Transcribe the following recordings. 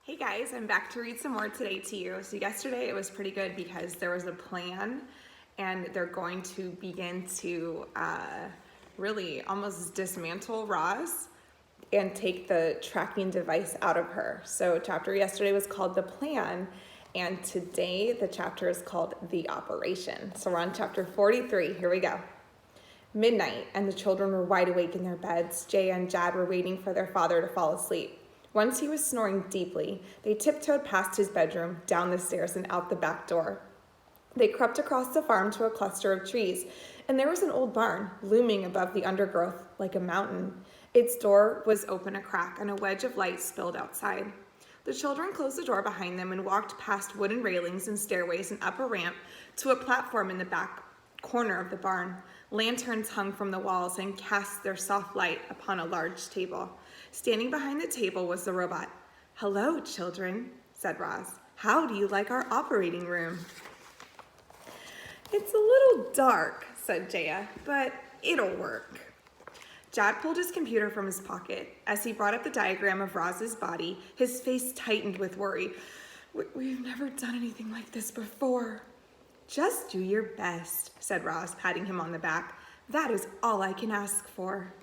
Hey guys, I'm back to read some more today to you. So yesterday it was pretty good because there was a plan and they're going to begin to really almost dismantle Roz and take the tracking device out of her. So chapter yesterday was called The Plan, and today the chapter is called The Operation. So we're on chapter 43, here we go. Midnight, and the children were wide awake in their beds. Jaya and Jad were waiting for their father to fall asleep. Once he was snoring deeply, they tiptoed past his bedroom, down the stairs, and out the back door. They crept across the farm to a cluster of trees, and there was an old barn looming above the undergrowth like a mountain. Its door was open a crack, and a wedge of light spilled outside. The children closed the door behind them and walked past wooden railings and stairways and up a ramp to a platform in the back corner of the barn. Lanterns hung from the walls and cast their soft light upon a large table. Standing behind the table was the robot. "Hello, children," said Roz. "How do you like our operating room?" "It's a little dark," said Jaya, "but it'll work." Jad pulled his computer from his pocket. As he brought up the diagram of Roz's body, his face tightened with worry. We've never done anything like this before." "Just do your best," said Roz, patting him on the back. "That is all I can ask for."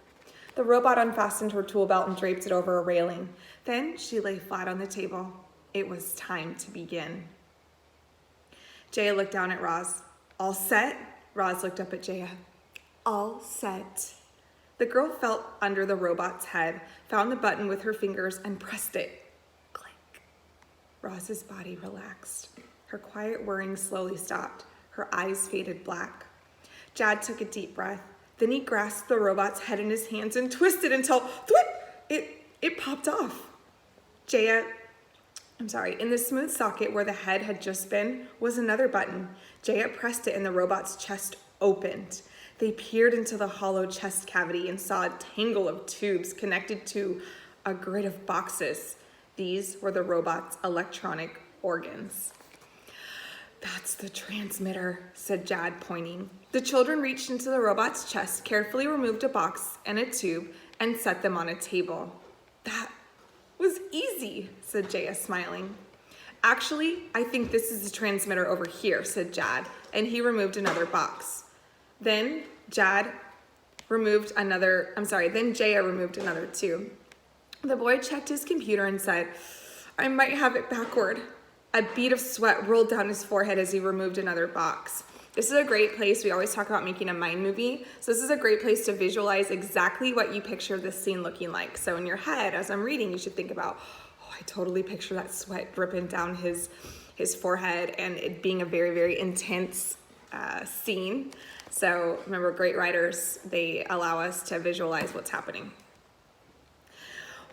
The robot unfastened her tool belt and draped it over a railing. Then she lay flat on the table. It was time to begin. Jaya looked down at Roz. "All set?" Roz looked up at Jaya. "All set." The girl felt under the robot's head, found the button with her fingers, and pressed it. Click. Roz's body relaxed. Her quiet whirring slowly stopped. Her eyes faded black. Jad took a deep breath. Then he grasped the robot's head in his hands and twisted until, thwip, it popped off. In the smooth socket where the head had just been was another button. Jaya pressed it and the robot's chest opened. They peered into the hollow chest cavity and saw a tangle of tubes connected to a grid of boxes. These were the robot's electronic organs. "That's the transmitter," said Jad, pointing. The children reached into the robot's chest, carefully removed a box and a tube, and set them on a table. "That was easy," said Jaya, smiling. "Actually, I think this is the transmitter over here," said Jad, and he removed another box. Then Jaya removed another tube. The boy checked his computer and said, "I might have it backward." A bead of sweat rolled down his forehead as he removed another box. This is a great place. We always talk about making a mind movie. So this is a great place to visualize exactly what you picture this scene looking like. So in your head, as I'm reading, you should think about, I totally picture that sweat dripping down his forehead and it being a very, very intense scene. So remember, great writers, they allow us to visualize what's happening.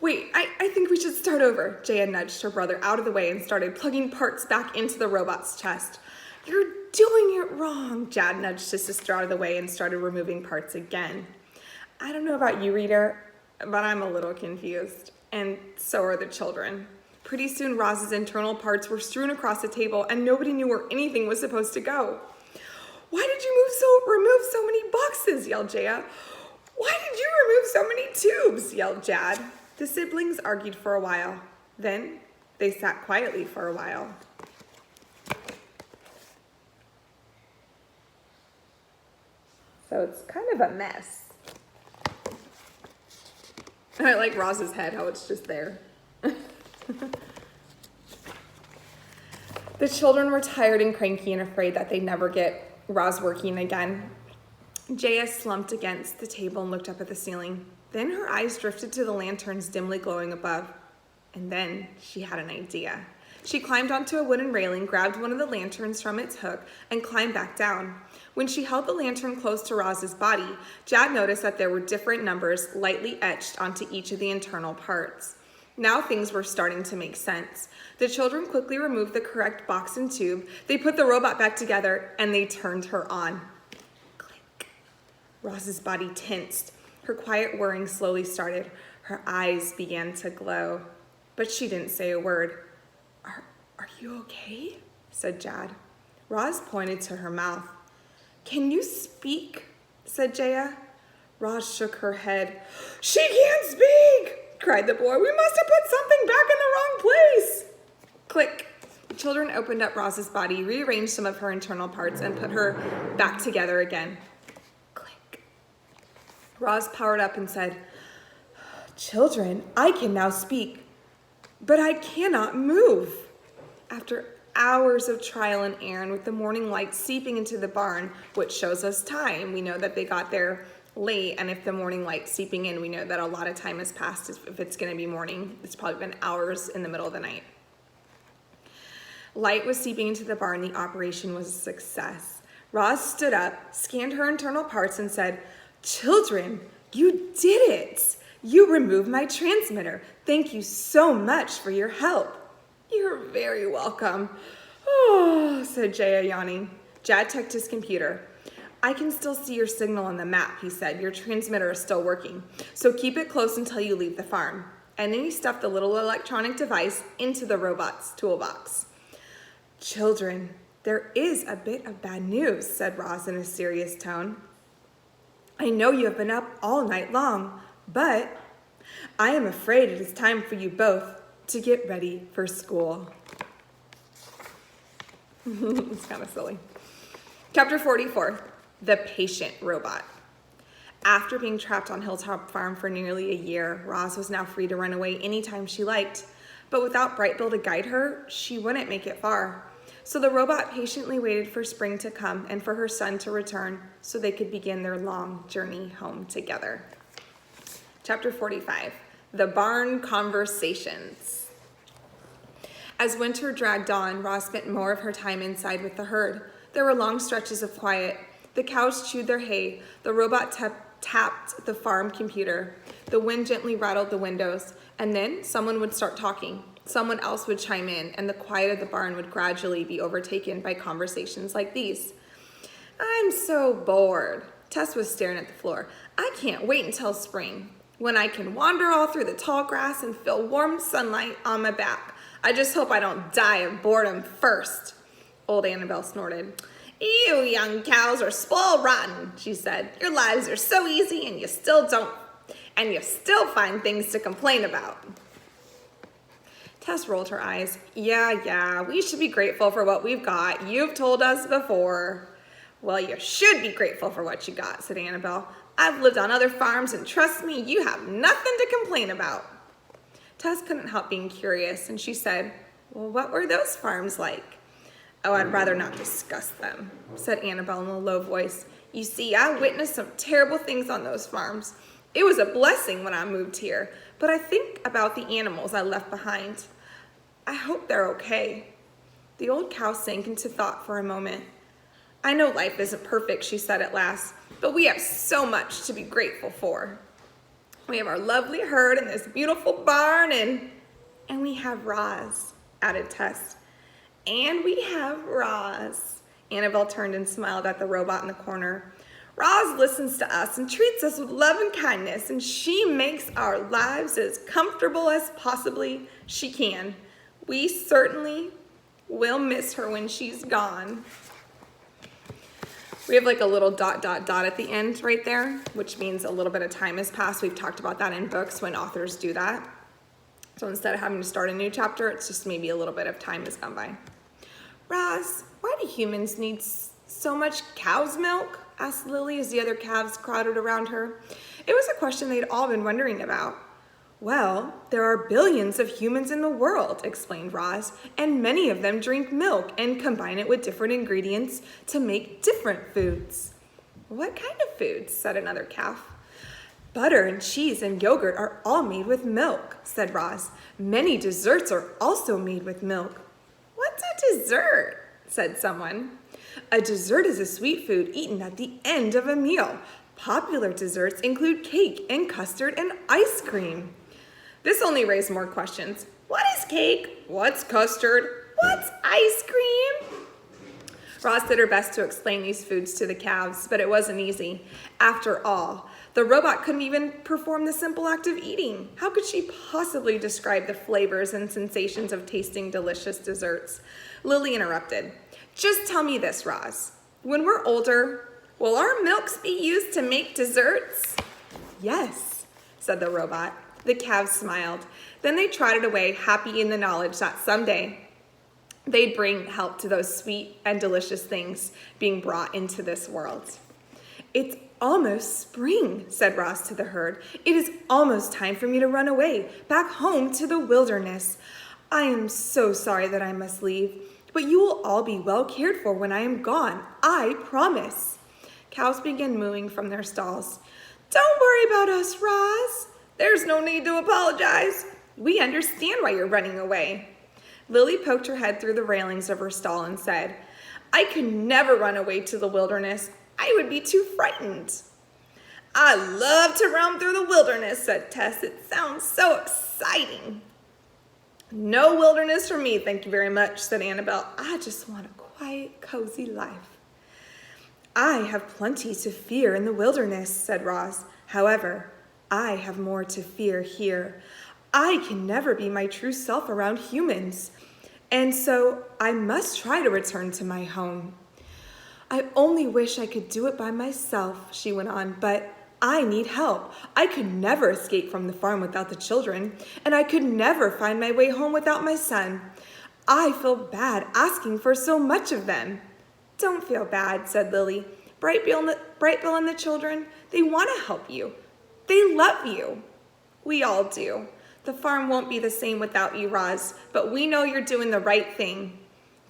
"Wait, I think we should start over." Jaya nudged her brother out of the way and started plugging parts back into the robot's chest. "You're doing it wrong." Jad nudged his sister out of the way and started removing parts again. I don't know about you, reader, but I'm a little confused. And so are the children. Pretty soon, Roz's internal parts were strewn across the table and nobody knew where anything was supposed to go. "Why did you remove so many boxes?" yelled Jaya. "Why did you remove so many tubes?" yelled Jad. The siblings argued for a while. Then they sat quietly for a while. So it's kind of a mess. I like Roz's head, how it's just there. The children were tired and cranky and afraid that they'd never get Roz working again. Jaya slumped against the table and looked up at the ceiling. Then her eyes drifted to the lanterns dimly glowing above. And then she had an idea. She climbed onto a wooden railing, grabbed one of the lanterns from its hook, and climbed back down. When she held the lantern close to Roz's body, Jad noticed that there were different numbers lightly etched onto each of the internal parts. Now things were starting to make sense. The children quickly removed the correct box and tube, they put the robot back together, and they turned her on. Click. Roz's body tensed. Her quiet whirring slowly started. Her eyes began to glow, but she didn't say a word. Are you okay?" said Jad. Roz pointed to her mouth. "Can you speak?" said Jaya. Roz shook her head. "She can't speak!" cried the boy. "We must have put something back in the wrong place." Children opened up Roz's body, rearranged some of her internal parts, and put her back together again. Click. Roz powered up and said, "Children, I can now speak, but I cannot move." After hours of trial and error, and with the morning light seeping into the barn, which shows us time, we know that they got there late, and if the morning light seeping in, we know that a lot of time has passed. If it's going to be morning, it's probably been hours in the middle of the night. Light was seeping into the barn. The operation was a success. Roz stood up, scanned her internal parts, and said, "Children, you did it! You removed my transmitter. Thank you so much for your help." "You're very welcome." "Oh," said Jaya, yawning. Jad checked his computer. "I can still see your signal on the map," he said. "Your transmitter is still working, so keep it close until you leave the farm." And then he stuffed the little electronic device into the robot's toolbox. "Children, there is a bit of bad news," said Roz in a serious tone. "I know you have been up all night long, but I am afraid it is time for you both to get ready for school." It's kind of silly. Chapter 44, The Patient Robot. After being trapped on Hilltop Farm for nearly a year, Roz was now free to run away anytime she liked. But without Bright Bill to guide her, she wouldn't make it far. So the robot patiently waited for spring to come and for her son to return so they could begin their long journey home together. Chapter 45, The Barn Conversations. As winter dragged on, Roz spent more of her time inside with the herd. There were long stretches of quiet. The cows chewed their hay. The robot tapped the farm computer. The wind gently rattled the windows. And then someone would start talking. Someone else would chime in, and the quiet of the barn would gradually be overtaken by conversations like these. "I'm so bored." Tess was staring at the floor. "I can't wait until spring, when I can wander all through the tall grass and feel warm sunlight on my back. I just hope I don't die of boredom first." Old Annabelle snorted. "You young cows are spoiled rotten," she said. "Your lives are so easy and you still find things to complain about." Tess rolled her eyes. Yeah, we should be grateful for what we've got. You've told us before." "Well, you should be grateful for what you got," said Annabelle. "I've lived on other farms, and trust me, you have nothing to complain about." Tess couldn't help being curious, and she said, "Well, what were those farms like?" "Oh, I'd rather not discuss them," said Annabelle in a low voice. "You see, I witnessed some terrible things on those farms. It was a blessing when I moved here, but I think about the animals I left behind. I hope they're okay." The old cow sank into thought for a moment. "I know life isn't perfect," she said at last, "but we have so much to be grateful for. We have our lovely herd and this beautiful barn, and we have Roz," added Tess. "And we have Roz." Annabelle turned and smiled at the robot in the corner. "Roz listens to us and treats us with love and kindness, and she makes our lives as comfortable as possibly she can. We certainly will miss her when she's gone." We have like a little ... at the end right there, which means a little bit of time has passed. We've talked about that in books when authors do that. So instead of having to start a new chapter, it's just maybe a little bit of time has gone by. "Roz, why do humans need so much cow's milk?" asked Lily as the other calves crowded around her. It was a question they'd all been wondering about. "Well, there are billions of humans in the world," explained Roz, "and many of them drink milk and combine it with different ingredients to make different foods." "What kind of foods?" said another calf. "Butter and cheese and yogurt are all made with milk," said Roz. "Many desserts are also made with milk." "What's a dessert?" said someone. "A dessert is a sweet food eaten at the end of a meal. Popular desserts include cake and custard and ice cream." This only raised more questions. What is cake? What's custard? What's ice cream? Roz did her best to explain these foods to the calves, but it wasn't easy. After all, the robot couldn't even perform the simple act of eating. How could she possibly describe the flavors and sensations of tasting delicious desserts? Lily interrupted. "Just tell me this, Roz. When we're older, will our milks be used to make desserts?" "Yes," said the robot. The calves smiled. Then they trotted away, happy in the knowledge that someday they'd bring help to those sweet and delicious things being brought into this world. "It's almost spring," said Roz to the herd. "It is almost time for me to run away, back home to the wilderness. I am so sorry that I must leave, but you will all be well cared for when I am gone. I promise." Cows began mooing from their stalls. "Don't worry about us, Roz. There's no need to apologize. We understand why you're running away." Lily poked her head through the railings of her stall and said, "I could never run away to the wilderness. I would be too frightened." "I love to roam through the wilderness," said Tess. "It sounds so exciting." "No wilderness for me, thank you very much," said Annabelle. "I just want a quiet, cozy life." "I have plenty to fear in the wilderness," said Roz. "However, I have more to fear here. I can never be my true self around humans, and so I must try to return to my home. I only wish I could do it by myself," she went on, "but I need help. I could never escape from the farm without the children, and I could never find my way home without my son. I feel bad asking for so much of them." "Don't feel bad," said Lily. Bright Bill and the children, they want to help you. They love you. We all do. The farm won't be the same without you, Roz, but we know you're doing the right thing."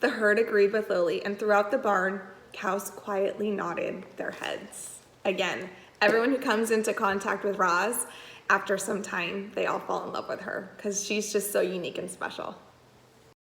The herd agreed with Lily, and throughout the barn, cows quietly nodded their heads. Again, everyone who comes into contact with Roz, after some time, they all fall in love with her because she's just so unique and special.